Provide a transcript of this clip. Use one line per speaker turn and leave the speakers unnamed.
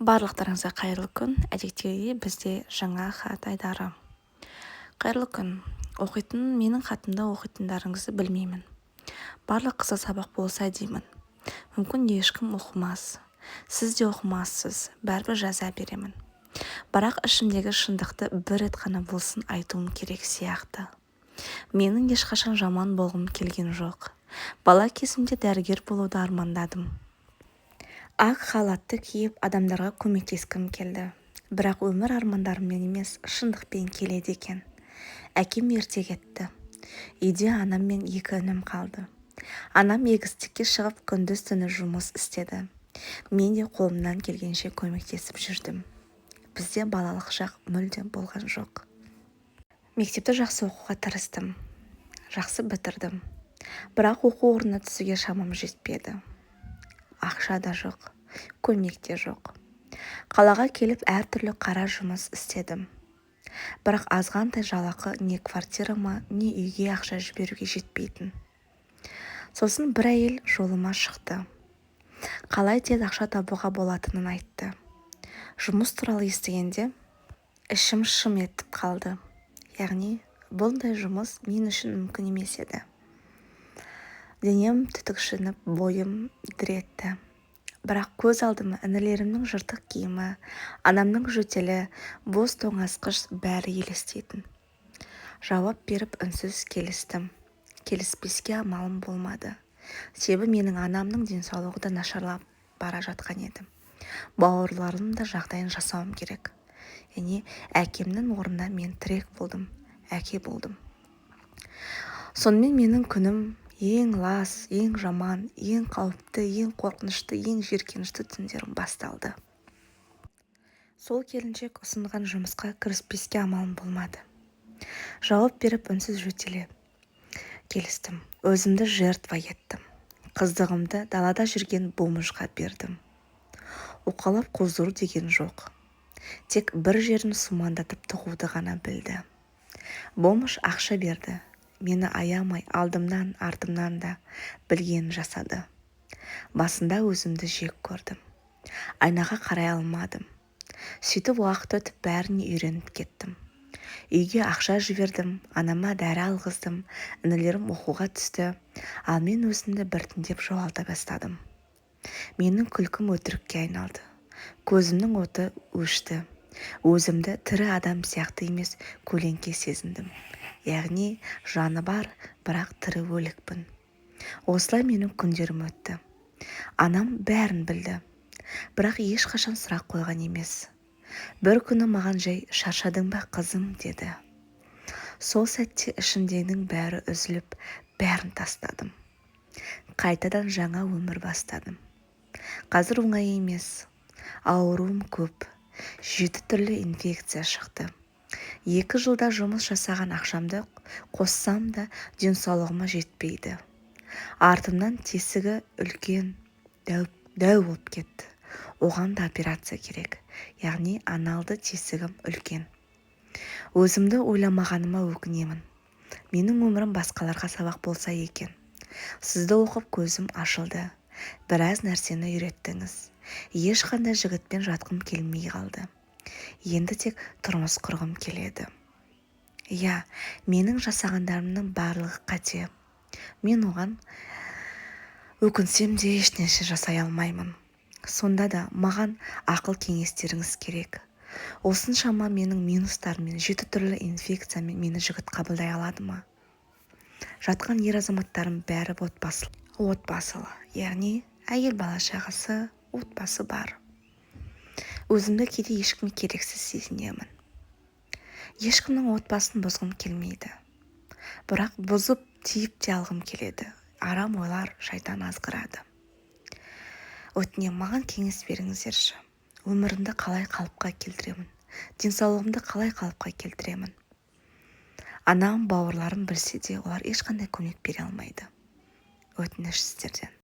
Барлықтарыңызға қайырлы күн. Әдеттегідей бізде жаңа хат айдары. Қайырлы күн. Менің хатымды оқитындарыңызды білмеймін. Барлық қызық сабақ болса деймін. Мүмкін ешкім оқымас. Сіз де оқымассыз. Бәрібір жаза беремін. Бірақ ішімдегі шындықты бір рет қана болсын айтуым керек сияқты. Менің ешқашан жаман болғым келген жоқ. Бала кезімде дәрігер болуды армандадым. Ақ халатты киіп адамдарға көмектескім келді. Бірақ өмір армандарыммен емес, шындықпен келеді екен. Әкем ерте кетті. Үйде анам мен 2 інім қалды. Анам егістікке шығып күндіз-түні жұмыс істеді. Мен де қолымнан келгенше көмектесіп жүрдім. Бізде балалық шақ мүлде болған жоқ. Мектепті жақсы оқуға тырыстым. Жақсы бітірдім. Бірақ оқу орнына түсуге шамам жетпеді. Ақша да жоқ, көмек те жоқ. Қалаға келіп әртүрлі қара жұмыс істедім. Бірақ азғантай жалақы не квартирама, не үйге ақша жіберуге жетпейтін. Сосын бір әйел жолыма шықты. Қалай тез ақша табуға болатынын айтты. Жұмыс туралы естігенде ішім шым етіп қалды. Яғни бұндай жұмыс мен үшін мүмкін емес еді. Денем түтікшініп, бойым дір етті. Бірақ көз алдыма інілерімнің жыртық киімі, анамның жөтелі, бос тоңазытқыш бәрі елестейтін. Жауап беріп үнсіз келістім. Келіспеске амалым болмады. Себебі менің анамның денсаулығы да нашарлап бара жатқан еді. Бауырларымның да жағдайын жасауым керек. Яғни әкемнің орнына мен тірек болдым, әке болдым. Сонымен менің күнім ең лас, ең жаман, ең қауіпті, ең қорқынышты, ең жеркенішті түндерім басталды. Сол келіншек ұсынған жұмысқа кіріспеске амалым болмады. Жауап беріп үнсіз жөтеле келістім. Өзімді жертва еттім. Қыздығымды далада жүрген бомжға бердім. Уқалап қоздыру деген жоқ. Тек бір жерін сумаңдатып тығуды ғана білді. Бомж ақша берді. Мені аямай алдымнан, артымнан да білгенін жасады. Басында өзімді жек көрдім. Айнаға қарай алмадым. Сөйтіп уақыт өтіп бәріне үйреніп кеттім. Үйге ақша жібердім, анама дәрі алғыздым, інілерім оқуға түсті, ал мен өзімді біртіндеп жоғалта бастадым. Менің күлкім өтірікке айналды. Көзімнің оты өшті. Өзімді тірі адам сияқты емес көлеңке сезіндім. Яғни жаны бар, бірақ тірі өлікпін. Осылай менің күндерім өтті. Анам бәрін білді. Бірақ ешқашан сұрақ қойған емес. Бір күні маған жай шаршадың ба қызым деді. Сол сәтте ішімдегінің бәрі үзіліп, бәрін тастадым. Қайтадан жаңа өмір бастадым. Қазір оңай емес. Ауруым көп. 7 түрлі инфекция шықты. 2 жылда жұмыс жасаған ақшамды қоссам да денсаулығыма жетпейді. Артымнан тесігі үлкен, дәу болып кетті. Оған да операция керек. Яғни аналды тесігім үлкен. Өзімді ойламағаныма өкінемін. Менің өмірім басқаларға сабақ болса екен. Сізді оқып көзім ашылды. Біраз нәрсені үйреттіңіз. Ешқандай жігітпен жатқым келмей қалды. Енді тек тұрмыс құрғым келеді. Менің жасағандарымның барлығы қате. Мен оған өкінсем де ешнәрсе жасай алмаймын. Сонда да маған ақыл кеңестеріңіз керек. Осыншама менің минустармен, 7 түрлі инфекциямен мені жігіт қабылдай алады ма? Жатқан ер азаматтарым бәрі отбасылы. Яғни әйел бала шағасы, отбасы бар. Өзімді кейде ешкім керексіз сезінемін. Ешкімнің отбасын бұзғым келмейді. Бірақ бұзып тиіп те алғым келеді. Арам ойлар шайтан азғырады. Өтінемін, маған кеңес беріңіздерші. Өмірімді қалай қалыпқа келтіремін? Денсаулығымды қалай қалыпқа келтіремін? Анам, бауырларым білсе де олар ешқандай көмек бере алмайды. Өтініш сіздерден.